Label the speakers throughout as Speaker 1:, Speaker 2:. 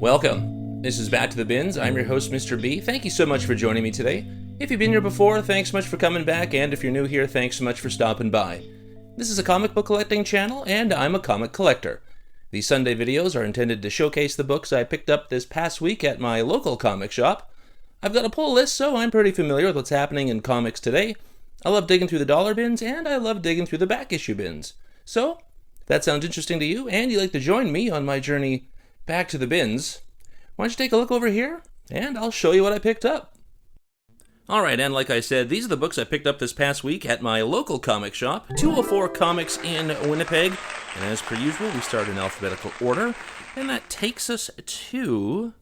Speaker 1: Welcome. This is Back to the Bins. I'm your host, Mr. B. Thank you so much for joining me today. If you've been here before, thanks so much for coming back, and if you're new here, thanks so much for stopping by. This is a comic book collecting channel, and I'm a comic collector. These Sunday videos are intended to showcase the books I picked up this past week at my local comic shop. I've got a pull list, so I'm pretty familiar with what's happening in comics today. I love digging through the dollar bins, and I love digging through the back issue bins. So, if that sounds interesting to you, and you'd like to join me on my journey back to the bins, why don't you take a look over here, and I'll show you what I picked up. Alright, and like I said, these are the books I picked up this past week at my local comic shop, 204 Comics in Winnipeg, and as per usual, we start in alphabetical order, and that takes us to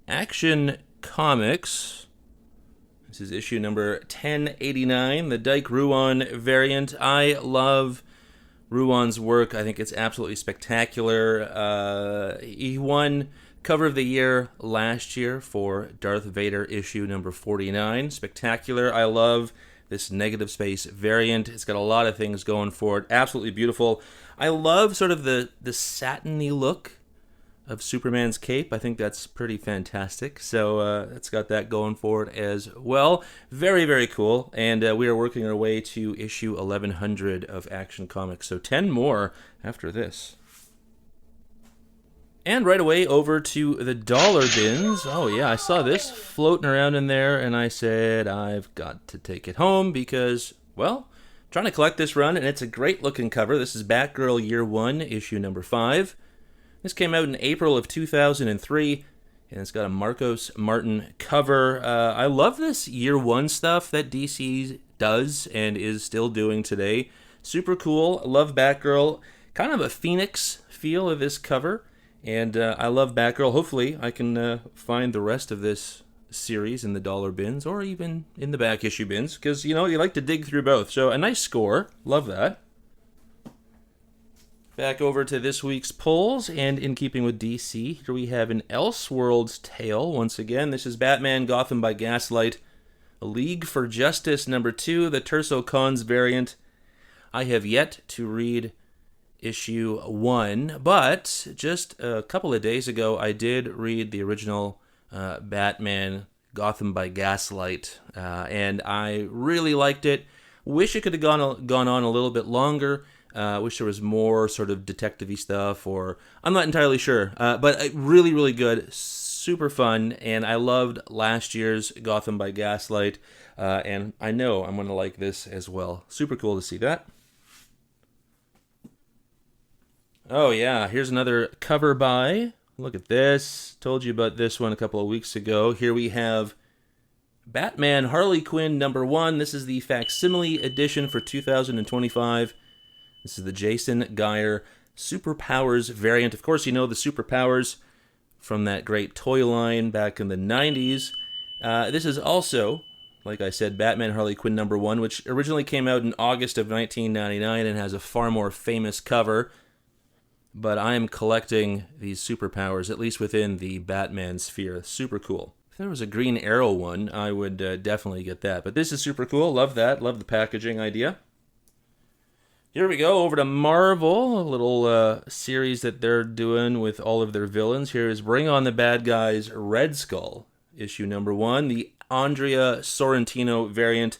Speaker 1: Action Comics. This is issue number 1089, the Dike Ruan variant. I love Ruan's work. I think it's absolutely spectacular. He won Cover of the Year last year for Darth Vader issue number 49. Spectacular. I love this negative space variant. It's got a lot of things going for it. Absolutely beautiful. I love sort of the satiny look of Superman's cape. I think that's pretty fantastic. So it's got that going for it as well. Very, very cool. And we are working our way to issue 1100 of Action Comics. So 10 more after this. And right away over to the dollar bins. Oh yeah, I saw this floating around in there and I said I've got to take it home because, well, I'm trying to collect this run and it's a great looking cover. This is Batgirl Year 1, issue number 5. This came out in April of 2003, and it's got a Marcos Martin cover. I love this Year 1 stuff that DC does and is still doing today. Super cool. I love Batgirl. Kind of a Phoenix feel of this cover, and I love Batgirl. Hopefully, I can find the rest of this series in the dollar bins, or even in the back issue bins, because, you know, you like to dig through both. So, a nice score. Love that. Back over to this week's polls, and in keeping with DC, here we have an Elseworlds tale. Once again, this is Batman Gotham by Gaslight, A League for Justice number 2, the Terso Cons variant. I have yet to read issue 1, but just a couple of days ago, I did read the original Batman Gotham by Gaslight, and I really liked it. Wish it could have gone on a little bit longer. Wish there was more sort of detective-y stuff, or I'm not entirely sure. But really, really good, super fun, and I loved last year's Gotham by Gaslight, and I know I'm going to like this as well. Super cool to see that. Oh yeah, here's another cover by. Look at this. Told you about this one a couple of weeks ago. Here we have Batman Harley Quinn number 1. This is the Facsimile edition for 2025. This is the Jason Geyer Superpowers variant. Of course, you know the Superpowers from that great toy line back in the 90s. This is also, like I said, Batman Harley Quinn number 1, which originally came out in August of 1999 and has a far more famous cover. But I am collecting these Superpowers, at least within the Batman sphere. Super cool. If there was a Green Arrow one, I would definitely get that. But this is super cool. Love that. Love the packaging idea. Here we go, over to Marvel, a little series that they're doing with all of their villains. Here is Bring on the Bad Guys, Red Skull, issue number 1, the Andrea Sorrentino variant.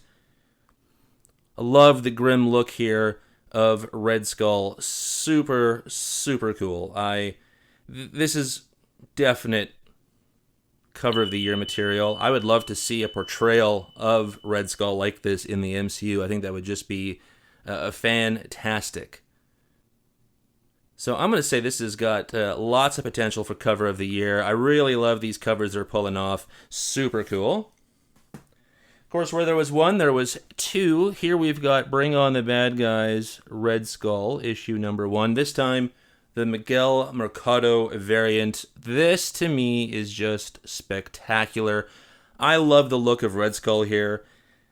Speaker 1: I love the grim look here of Red Skull. Super, super cool. This is definite cover of the year material. I would love to see a portrayal of Red Skull like this in the MCU. I think that would just be fantastic. So I'm going to say this has got lots of potential for cover of the year. I really love these covers they're pulling off. Super cool. Of course, where there was one, there was two. Here we've got Bring on the Bad Guys, Red Skull, issue number 1. This time, the Miguel Mercado variant. This, to me, is just spectacular. I love the look of Red Skull here.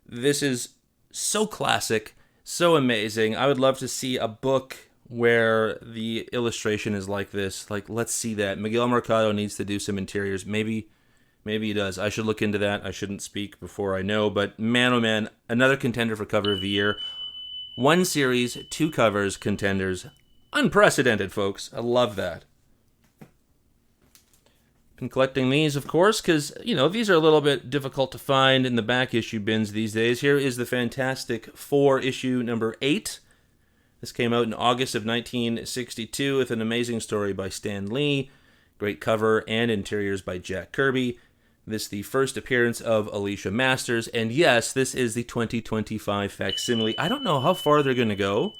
Speaker 1: This is so classic. So amazing. I would love to see a book where the illustration is like this. Like, let's see that. Miguel Mercado needs to do some interiors. Maybe he does. I should look into that. I shouldn't speak before I know. But man, oh man, another contender for cover of the year. 1 series, 2 covers, contenders. Unprecedented, folks. I love that. Been collecting these, of course, because, these are a little bit difficult to find in the back issue bins these days. Here is the Fantastic Four issue number 8. This came out in August of 1962 with an amazing story by Stan Lee, great cover and interiors by Jack Kirby. This is the first appearance of Alicia Masters, and yes, this is the 2025 facsimile. I don't know how far they're going to go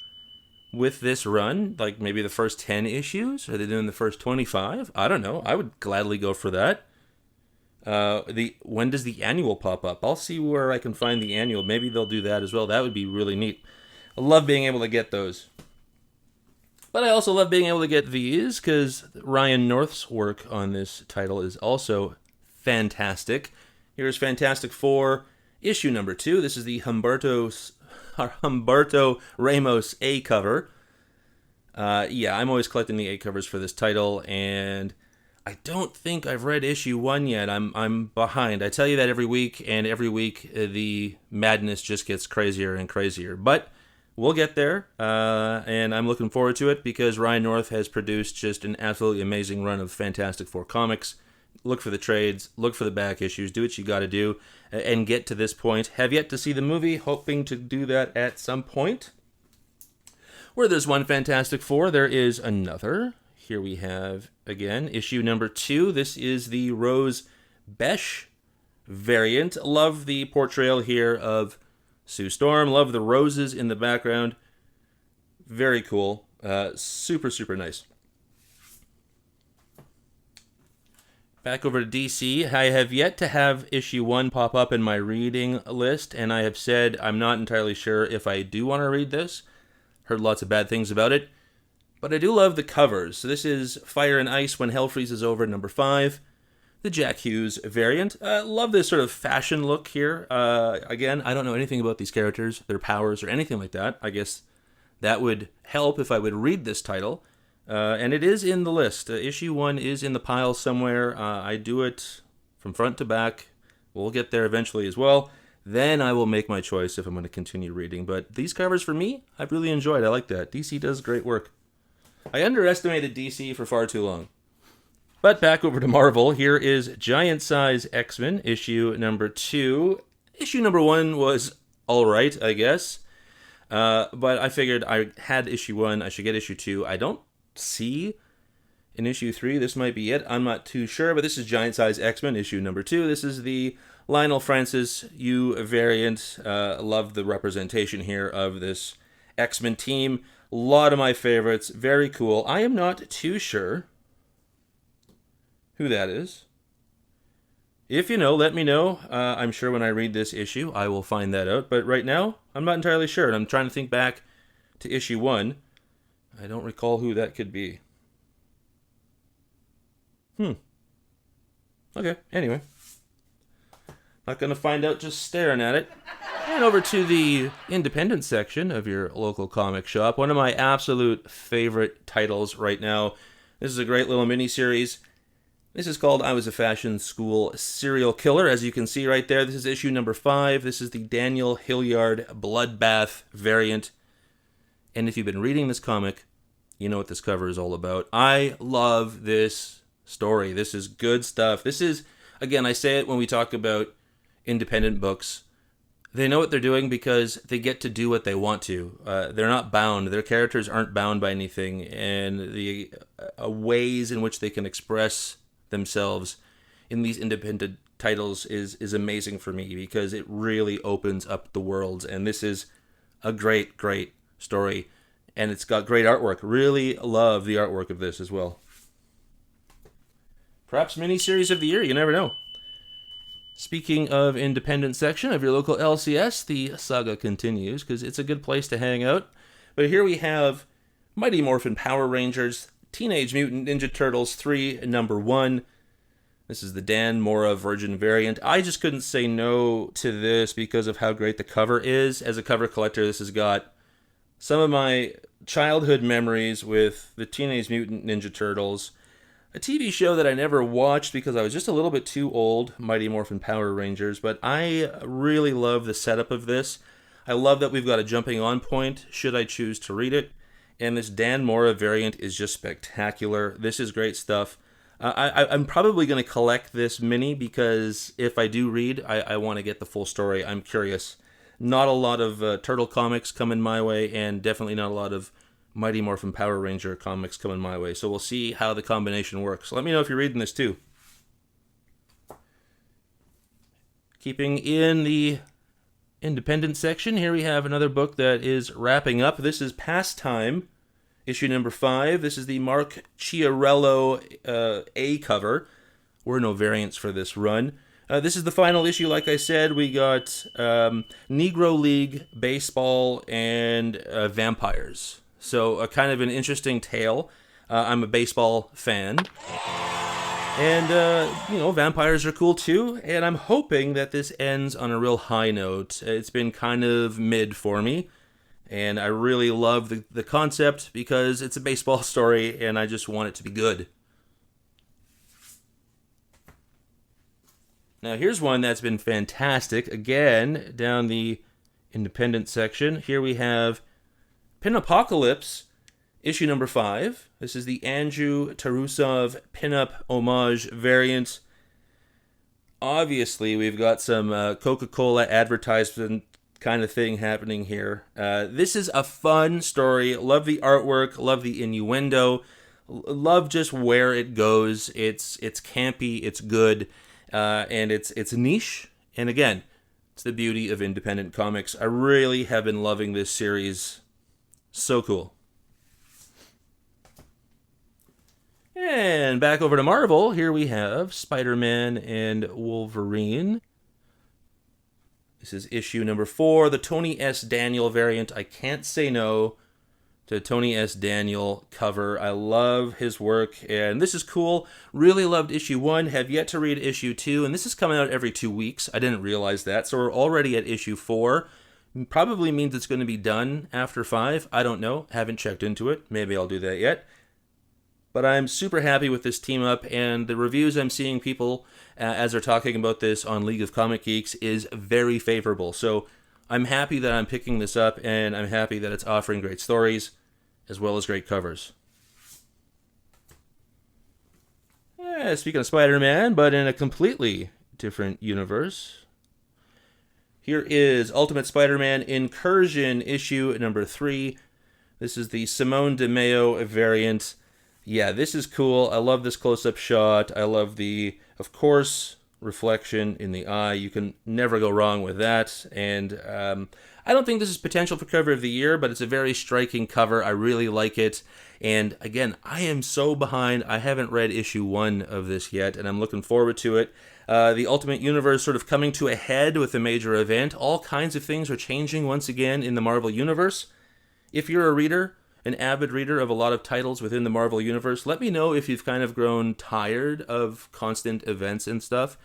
Speaker 1: with this run, like maybe the first 10 issues? Are they doing the first 25? I don't know. I would gladly go for that. When does the annual pop up? I'll see where I can find the annual. Maybe they'll do that as well. That would be really neat. I love being able to get those. But I also love being able to get these because Ryan North's work on this title is also fantastic. Here's Fantastic Four, issue number 2. This is the Humberto Ramos A cover. I'm always collecting the A covers for this title, and I don't think I've read issue 1 yet. I'm behind. I tell you that every week, and every week the madness just gets crazier and crazier. But we'll get there, and I'm looking forward to it because Ryan North has produced just an absolutely amazing run of Fantastic Four comics. Look for the trades, look for the back issues, do what you got to do, and get to this point. Have yet to see the movie, hoping to do that at some point. Where there's one Fantastic Four, there is another. Here we have, again, issue number 2. This is the Rose Besch variant. Love the portrayal here of Sue Storm. Love the roses in the background. Very cool. Super, super nice. Back over to DC. I have yet to have issue 1 pop up in my reading list, and I have said I'm not entirely sure if I do want to read this. Heard lots of bad things about it. But I do love the covers. So this is Fire and Ice When Hell Freezes Over, number 5. The Jack Hughes variant. Love this sort of fashion look here. Again, I don't know anything about these characters, their powers, or anything like that. I guess that would help if I would read this title. And it is in the list. Issue 1 is in the pile somewhere. I do it from front to back. We'll get there eventually as well. Then I will make my choice if I'm going to continue reading. But these covers for me, I've really enjoyed. I like that. DC does great work. I underestimated DC for far too long. But back over to Marvel. Here is Giant Size X-Men, issue number 2. Issue number 1 was alright, I guess. But I figured I had issue 1. I should get issue 2. I don't see in issue 3. This might be it. I'm not too sure, but this is Giant Size X-Men, issue number 2. This is the Lionel Francis U variant. Love the representation here of this X-Men team. A lot of my favorites. Very cool. I am not too sure who that is. If you know, let me know. I'm sure when I read this issue, I will find that out. But right now, I'm not entirely sure. And I'm trying to think back to issue 1. I don't recall who that could be. Okay, anyway. Not going to find out just staring at it. And over to the independent section of your local comic shop. One of my absolute favorite titles right now. This is a great little mini-series. This is called I Was a Fashion School Serial Killer. As you can see right there, this is issue number 5. This is the Daniel Hilliard Bloodbath variant. And if you've been reading this comic, you know what this cover is all about. I love this story. This is good stuff. This is, again, I say it when we talk about independent books. They know what they're doing because they get to do what they want to. They're not bound. Their characters aren't bound by anything. And the ways in which they can express themselves in these independent titles is amazing for me because it really opens up the worlds. And this is a great, great story. And it's got great artwork. Really love the artwork of this as well. Perhaps mini-series of the year. You never know. Speaking of independent section of your local LCS, the saga continues because it's a good place to hang out. But here we have Mighty Morphin Power Rangers, Teenage Mutant Ninja Turtles 3, number 1. This is the Dan Mora Virgin variant. I just couldn't say no to this because of how great the cover is. As a cover collector, this has got some of my childhood memories with the Teenage Mutant Ninja Turtles. A TV show that I never watched because I was just a little bit too old, Mighty Morphin Power Rangers, but I really love the setup of this. I love that we've got a jumping on point, should I choose to read it, and this Dan Mora variant is just spectacular. This is great stuff. I'm probably going to collect this mini because if I do read, I want to get the full story. I'm curious. Not a lot of Turtle comics coming my way, and definitely not a lot of Mighty Morphin Power Ranger comics coming my way. So we'll see how the combination works. Let me know if you're reading this too. Keeping in the independent section, here we have another book that is wrapping up. This is Pastime, issue number 5. This is the Mark Chiarello A cover. Were no variants for this run. This is the final issue, like I said. We got Negro League, baseball, and vampires. So a kind of an interesting tale. I'm a baseball fan. And, vampires are cool too. And I'm hoping that this ends on a real high note. It's been kind of mid for me. And I really love the concept because it's a baseball story and I just want it to be good. Now here's one that's been fantastic. Again, down the independent section. Here we have Pinapocalypse, issue number 5. This is the Andrew Tarusov pinup homage variant. Obviously, we've got some Coca-Cola advertisement kind of thing happening here. This is a fun story. Love the artwork. Love the innuendo. Love just where it goes. It's campy. It's good. And it's niche. And again, it's the beauty of independent comics. I really have been loving this series. So cool. And back over to Marvel. Here we have Spider-Man and Wolverine. This is issue number 4, the Tony S. Daniel variant. I can't say no to Tony S. Daniel cover. I love his work, and this is cool. Really loved issue 1. Have yet to read issue 2, and this is coming out every 2 weeks. I didn't realize that, so we're already at issue 4. Probably means it's going to be done after 5. I don't know. Haven't checked into it. Maybe I'll do that yet. But I'm super happy with this team up, and the reviews I'm seeing people as they're talking about this on League of Comic Geeks is very favorable. So I'm happy that I'm picking this up, and I'm happy that it's offering great stories as well as great covers. Speaking of Spider-Man, but in a completely different universe. Here is Ultimate Spider-Man Incursion, issue number 3. This is the Simone DeMeo variant. Yeah, this is cool. I love this close-up shot. I love the, of course, reflection in the eye. You can never go wrong with that. And I don't think this is potential for cover of the year, but it's a very striking cover. I really like it. And again, I am so behind. I haven't read issue 1 of this yet, and I'm looking forward to it. The Ultimate Universe sort of coming to a head with a major event. All kinds of things are changing once again in the Marvel Universe. If you're a reader, an avid reader of a lot of titles within the Marvel Universe, let me know if you've kind of grown tired of constant events and stuff.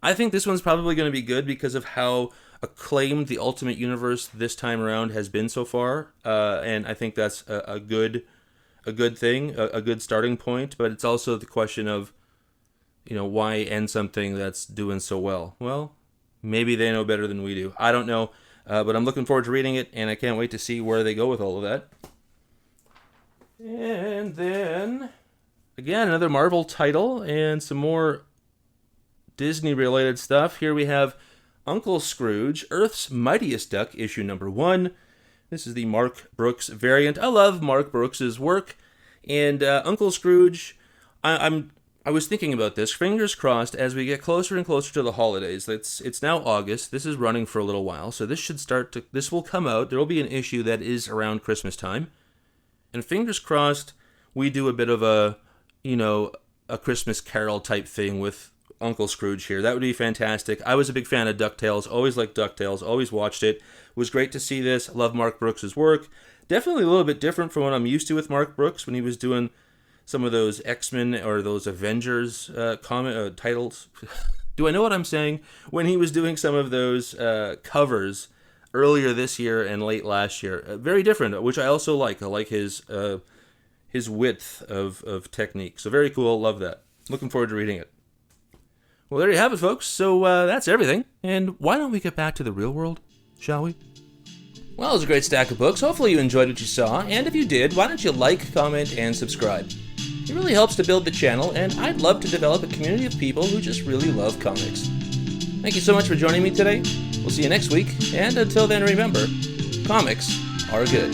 Speaker 1: I think this one's probably going to be good because of how acclaimed the Ultimate Universe this time around has been so far. And I think that's a good thing, a good starting point. But it's also the question of, why end something that's doing so well? Well, maybe they know better than we do. I don't know. But I'm looking forward to reading it, and I can't wait to see where they go with all of that. And then, again, another Marvel title and some more Disney-related stuff. Here we have Uncle Scrooge, Earth's Mightiest Duck, issue number 1. This is the Mark Brooks variant. I love Mark Brooks's work. And Uncle Scrooge, I was thinking about this. Fingers crossed, as we get closer and closer to the holidays. It's now August. This is running for a little while, so this will come out. There will be an issue that is around Christmas time. And fingers crossed, we do a bit of a Christmas Carol type thing with Uncle Scrooge here. That would be fantastic. I was a big fan of DuckTales. Always liked DuckTales. Always watched it. It was great to see this. I love Mark Brooks' work. Definitely a little bit different from what I'm used to with Mark Brooks when he was doing some of those X-Men or those Avengers titles. Do I know what I'm saying? When he was doing some of those covers earlier this year and late last year. Very different, which I also like. I like his width of technique. So very cool. Love that. Looking forward to reading it. Well, there you have it, folks. So that's everything. And why don't we get back to the real world, shall we? Well, it was a great stack of books. Hopefully you enjoyed what you saw. And if you did, why don't you like, comment, and subscribe? It really helps to build the channel, and I'd love to develop a community of people who just really love comics. Thank you so much for joining me today. We'll see you next week, and until then, remember, comics are good.